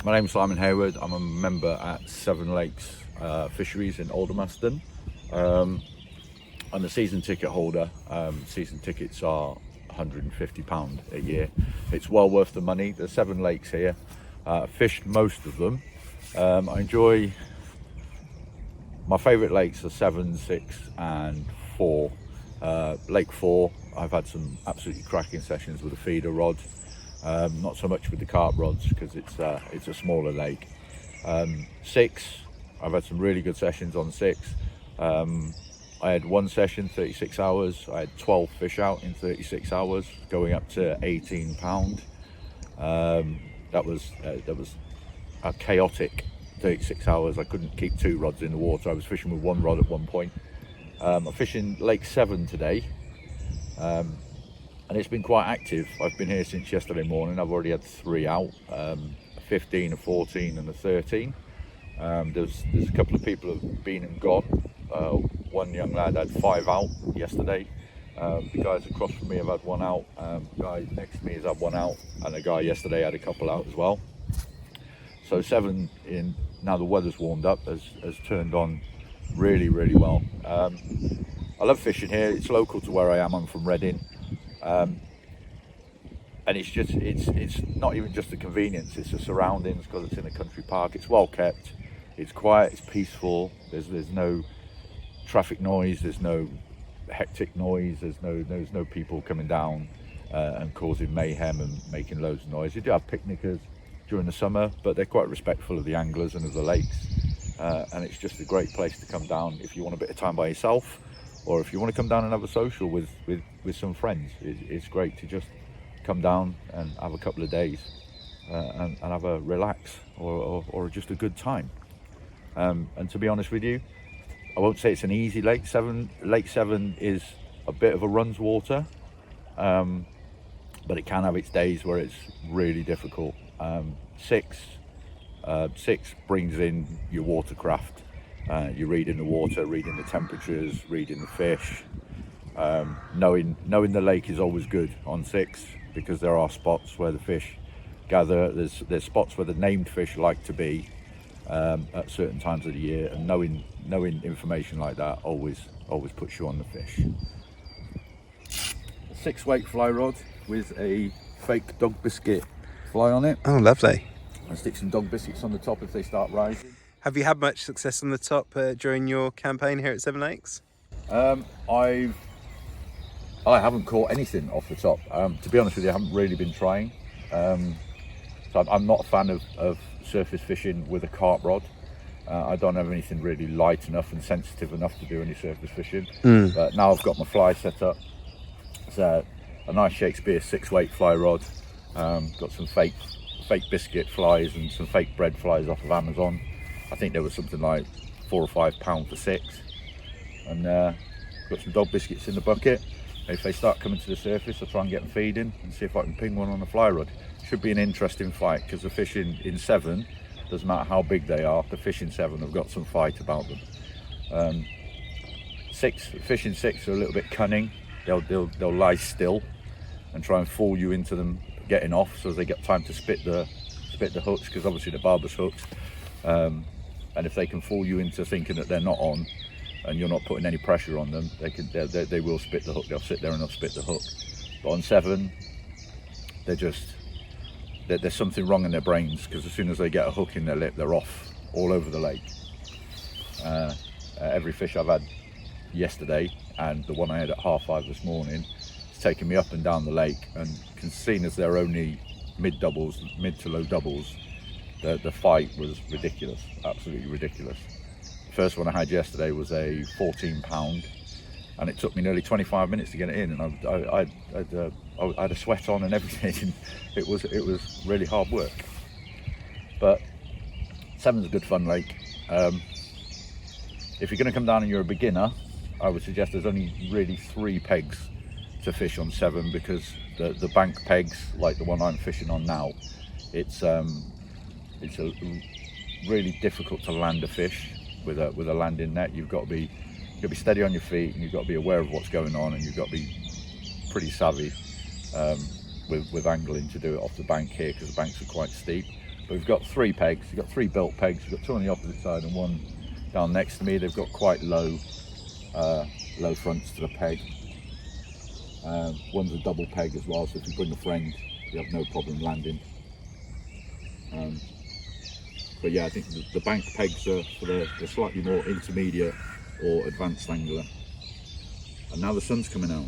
My name's Sy Hayward. I'm a member at Seven Lakes Fisheries in Aldermaston. I'm a season ticket holder. Season tickets are £150 a year. It's well worth the money. There's 7 lakes here. Fished most of them. I enjoy, my favourite lakes are 7, 6 and 4. Lake 4, I've had some absolutely cracking sessions with a feeder rod. Not so much with the carp rods because it's a smaller lake. 6, I've had some really good sessions on 6. I had one session, 36 hours. I had 12 fish out in 36 hours, going up to £18. That was a chaotic 36 hours. I couldn't keep 2 rods in the water. I was fishing with 1 rod at one point. I'm fishing Lake 7 today. And it's been quite active. I've been here since yesterday morning. I've already had 3 out, a 15, a 14 and a 13. There's a couple of people who've been and gone. One young lad had 5 out yesterday. The guys across from me have had 1 out. The guy next to me has had 1 out, and a guy yesterday had a couple out as well. So 7 in, now the weather's warmed up, has turned on really well. I love fishing here. It's local to where I am. I'm from Reading. And it's not even just the convenience, it's the surroundings, because it's in a country park. It's well kept, it's quiet, it's peaceful. There's no traffic noise, there's no hectic noise, there's no people coming down and causing mayhem and making loads of noise. You do have picnickers during the summer, but they're quite respectful of the anglers and of the lakes. And it's just a great place to come down if you want a bit of time by yourself, or if you want to come down and have a social with some friends. It's great to just come down and have a couple of days and have a relax or just a good time. And to be honest with you, I won't say it's an easy lake. Lake 7 is a bit of a runs water, but it can have its days where it's really difficult. 6 brings in your watercraft. You're reading the water, reading the temperatures, reading the fish. Knowing the lake is always good on 6, because there are spots where the fish gather. There's spots where the named fish like to be at certain times of the year, and knowing information like that always puts you on the fish. A 6-weight fly rod with a fake dog biscuit fly on it. Oh, lovely. And stick some dog biscuits on the top if they start rising. Have you had much success on the top during your campaign here at Seven Lakes? I haven't caught anything off the top. To be honest with you, I haven't really been trying. So I'm not a fan of surface fishing with a carp rod. I don't have anything really light enough and sensitive enough to do any surface fishing. But now I've got my fly set up. It's a nice Shakespeare 6-weight fly rod. Got some fake biscuit flies and some fake bread flies off of Amazon. I think there was something like £4 or £5 for 6. And got some dog biscuits in the bucket. If they start coming to the surface, I'll try and get them feeding and see if I can ping one on a fly rod. Should be an interesting fight, because the fish in 7, doesn't matter how big they are, the fish in 7 have got some fight about them. 6 fish in 6 are a little bit cunning. They'll lie still and try and fool you into them getting off, so as they get time to spit the hooks, because obviously they're barbless hooks. And if they can fool you into thinking that they're not on, and you're not putting any pressure on them, they will spit the hook. They'll sit there and they'll spit the hook. But on 7, there's something wrong in their brains, because as soon as they get a hook in their lip, they're off all over the lake. Every fish I've had yesterday, and the one I had at 5:30 this morning, it's taken me up and down the lake, and seeing as they're only mid to low doubles, the fight was ridiculous, absolutely ridiculous. First one I had yesterday was a 14-pound, and it took me nearly 25 minutes to get it in, and I had a sweat on and everything. It was really hard work. But 7's a good fun lake. If you're going to come down and you're a beginner, I would suggest there's only really 3 pegs to fish on 7, because the bank pegs, like the one I'm fishing on now, it's really difficult to land a fish with a landing net. You've got to be steady on your feet, and you've got to be aware of what's going on, and you've got to be pretty savvy with angling to do it off the bank here, because the banks are quite steep. We've got 3 pegs. We've got 3 built pegs. We've got 2 on the opposite side and 1 down next to me. They've got quite low fronts to the peg. One's a double peg as well, so if you bring a friend, you have no problem landing. But yeah, I think the bank pegs are for the slightly more intermediate or advanced angler. And now the sun's coming out.